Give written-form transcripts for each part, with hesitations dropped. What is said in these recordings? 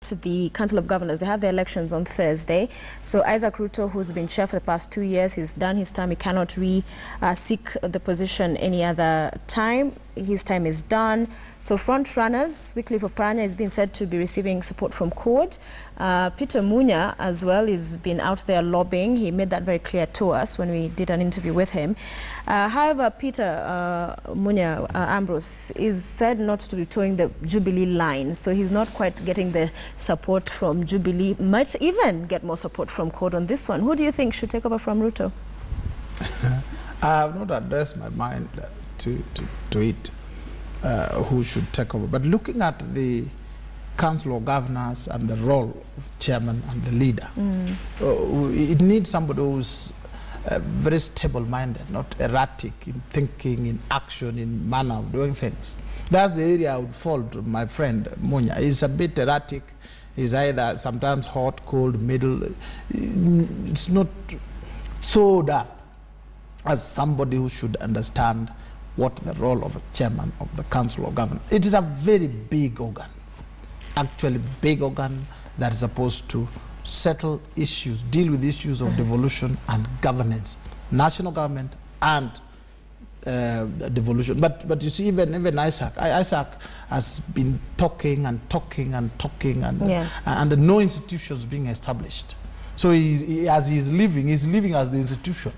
the Council of Governors. They have their elections on Thursday. So Isaac Ruto, who's been chair for the past 2 years, he's done his time. He cannot seek the position any other time. His time is done. So front runners, Wycliffe of Paranya is being said to be receiving support from CORD. Peter Munya as well has been out there lobbying. He made that very clear to us when we did an interview with him. However, Peter Munya Ambrose is said not to be towing the Jubilee line, so he's not quite getting the support from Jubilee. Might even get more support from CORD on this one. Who do you think should take over from Ruto? I have not addressed my mind to it, who should take over. But looking at the Council of Governors and the role of chairman and the leader, it needs somebody who's very stable-minded, not erratic in thinking, in action, in manner of doing things. That's the area I would fall to my friend Munya. He's a bit erratic. He's either sometimes hot, cold, middle. It's not thawed up as somebody who should understand what the role of a chairman of the Council of Governors. It is a very big organ, actually big organ that is supposed to settle issues, deal with issues of devolution and governance, national government and devolution. But you see, even Isaac has been talking and no institutions being established. So as he's living as the institution.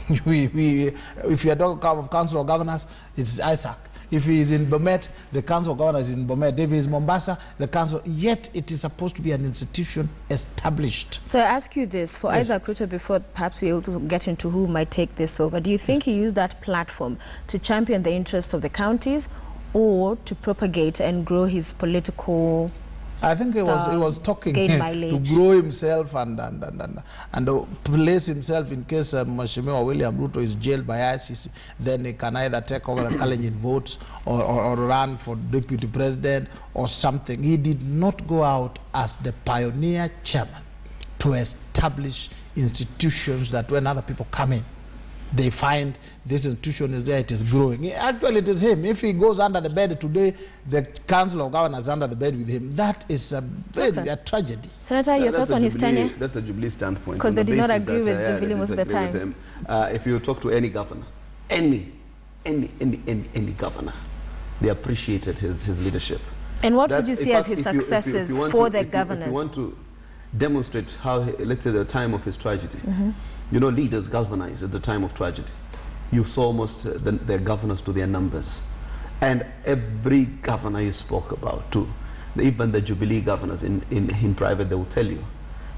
If you are talking of Council of Governors, it's Isaac. If he is in Bomet, the Council of Governors is in Bomet. If he is Mombasa, the Council, yet it is supposed to be an institution established. So I ask you this, for Isaac Ruto, before perhaps we also get into who might take this over, do you think he used that platform to champion the interests of the counties or to propagate and grow his political I think he was talking to grow himself and place himself in case Mheshimiwa William Ruto is jailed by ICC. Then he can either take over the Kalenjin votes or run for deputy president or something. He did not go out as the pioneer chairman to establish institutions that when other people come in, they find this institution is there, it is growing. Actually, it is him. If he goes under the bed today, the Council of Governors is under the bed with him. That is a tragedy. Senator, your thoughts on his tenure? That's a Jubilee standpoint. Because they did not agree with Jubilee most of the time. If you talk to any governor, any governor, they appreciated his leadership. And what would you see as his successes for the governors? If you want to demonstrate how, let's say, the time of his tragedy, you know, leaders galvanize at the time of tragedy. You saw almost their governors to their numbers. And every governor you spoke about, too, even the Jubilee governors in private, they will tell you,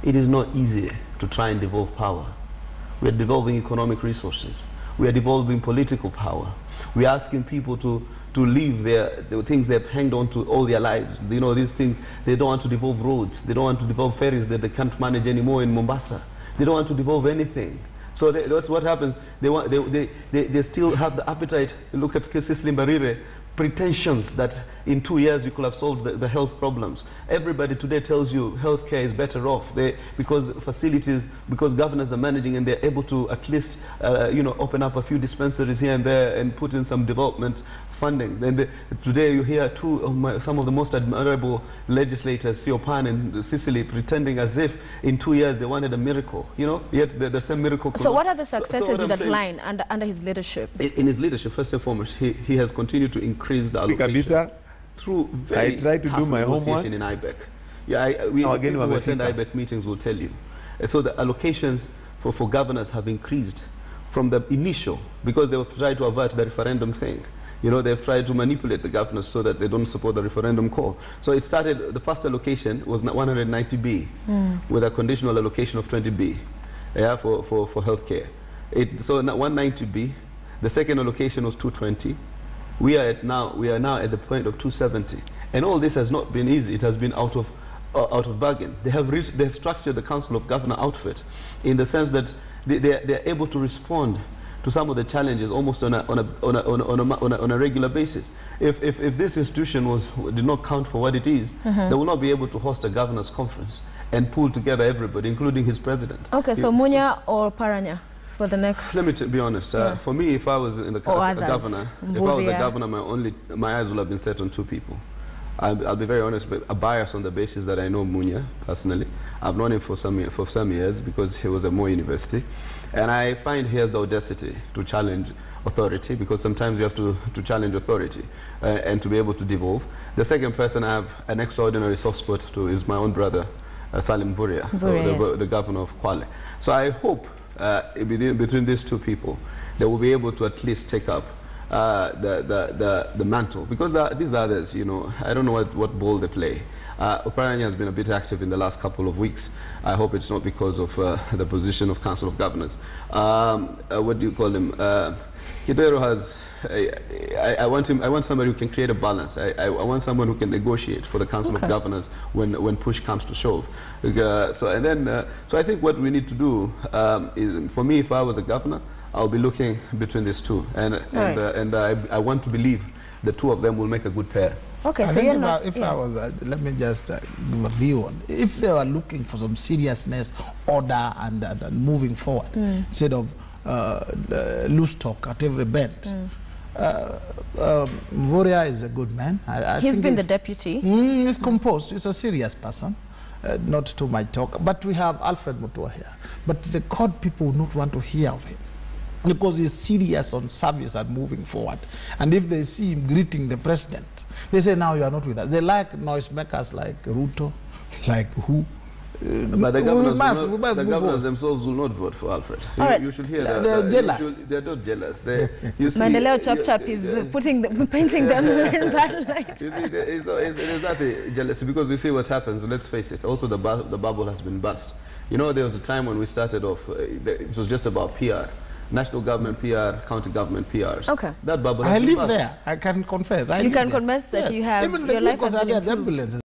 it is not easy to try and devolve power. We are devolving economic resources. We are devolving political power. We are asking people to leave the things they've hanged on to all their lives. You know, these things, they don't want to devolve roads. They don't want to devolve ferries that they can't manage anymore in Mombasa. They don't want to devolve anything. So that's what happens. They still have the appetite. Look at Cecily Mbarire, pretensions that in 2 years you could have solved the health problems. Everybody today tells you healthcare is better off because facilities, because governors are managing and they're able to at least you know, open up a few dispensaries here and there and put in some development funding. Then today you hear some of the most admirable legislators, Siopan and Sicily, pretending as if in 2 years they wanted a miracle, you know, yet the same miracle. So what are the successes with that line under his leadership? In his leadership, first and foremost, he has continued to increase the allocation through very tough negotiation in IBEC. Yeah, people who attend IBEC meetings will tell you. So the allocations for governors have increased from the initial, because they were trying to avert the referendum thing. You know, they've tried to manipulate the governors so that they don't support the referendum call. So it started, the first allocation was 190B with a conditional allocation of 20B for healthcare. So 190B, the second allocation was 220. We are now at the point of 270. And all this has not been easy. It has been out of bargain. They've structured the Council of Governor outfit in the sense that they're able to respond to some of the challenges almost on a regular basis. If this institution did not count for what it is, they will not be able to host a governors' conference and pull together everybody, including his president. Okay, so Munya or Paranya for the next? Let me be honest. For me, if I was a governor, my eyes would have been set on two people. I'll be very honest, but a bias on the basis that I know Munya personally. I've known him for some years because he was at Mo University. And I find he has the audacity to challenge authority, because sometimes you have to challenge authority and to be able to devolve. The second person I have an extraordinary soft spot to is my own brother, Salim Vuria, the governor of Kwale. So I hope between these two people, they will be able to at least take up the mantle, because these others, you know, I don't know what ball they play. Oparanya has been a bit active in the last couple of weeks. I hope it's not because of the position of Council of Governors. What do you call him? Kidero has. I want somebody who can create a balance. I want someone who can negotiate for the Council of Governors when push comes to shove. So I think what we need to do is, for me, if I was a governor, I'll be looking between these two, and I want to believe the two of them will make a good pair. Okay, so if I was, let me just give a view on, if they were looking for some seriousness, order, and moving forward, instead of loose talk at every bend. Mvurya is a good man. He's been the deputy. He's composed. He's a serious person. Not too much talk. But we have Alfred Mutua here. But the court people would not want to hear of him, because he's serious on service and moving forward. And if they see him greeting the president, they say, now you are not with us. They like noisemakers like Ruto, like who. But the governors themselves will not vote for Alfred. You should hear that. They're jealous. They're not jealous. Mandeleo Chap is painting them in bad light. You see, it's not the jealousy, because we see what happens. Let's face it. Also, the bubble has been burst. You know, there was a time when we started off, it was just about PR. National government PR, county government PRs. Okay. That bubble I live there. I can confess. You can confess that you have even the your life has vehicles are been there, the improved. ambulances.